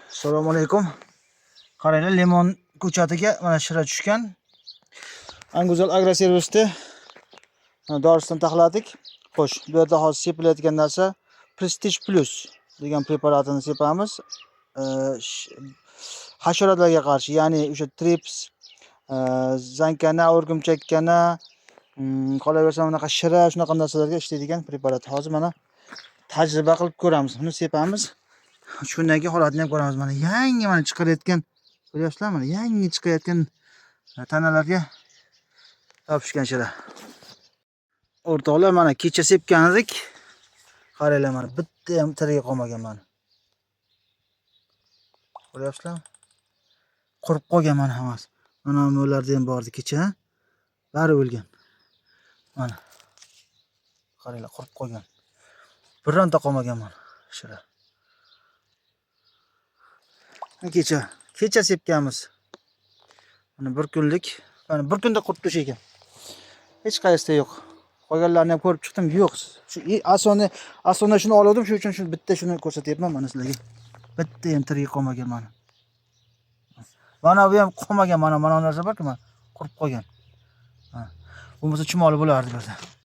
Assalomu alaykum. Qaranglar, limon ko'chatiga mana shira tushgan. Anguzal agroservisda dorisidan taxladik. Xo'sh, bu yerda hozir sepilayotgan narsa Prestige Plus degan preparatini sepamiz. Hasharotlarga qarshi, ya'ni o'sha trips, zankana, o'rgimchakkana, qolaversa bunaqa shira, shunaqa narsalarga ishlaydigan preparat. Hozir mana tajriba qilib ko'ramiz. Buni sepamiz. Shundan keyin holatini ham ko'ramiz. Mana yangi mana chiqarayotgan, ko'ryapsizlar, mana yangi chiqayotgan tanalarga topishgan shira. O'rtoqlar, mana kecha sepgan edik. Qaranglar, mana bitta ham tiriga qolmagan mana. Ko'ryapsizlarmi? Qurib qolgan mana hammasi. Mana bularda ham bordi kecha. Bari o'lgan. Mana. Qaranglar, qurib qolgan. Bironta qolmagan mana shira. Kecha sepganmiz. Mana bir kunlik, mana bir kunda qurib tush ekan. Hech qaysida yo'q. Qolganlarni ham ko'rib chiqdim, yo'q. Shu asona shuni oldim, shuning uchun shuni bitta shuni ko'rsatyapman mana sizlarga. Bitta ham tirik qolmagan mana. Mana bu ham qolmagan, mana narsa borku, mana qurib qolgan. Ha. Bo'lmasa chumoli bo'lardi bizda.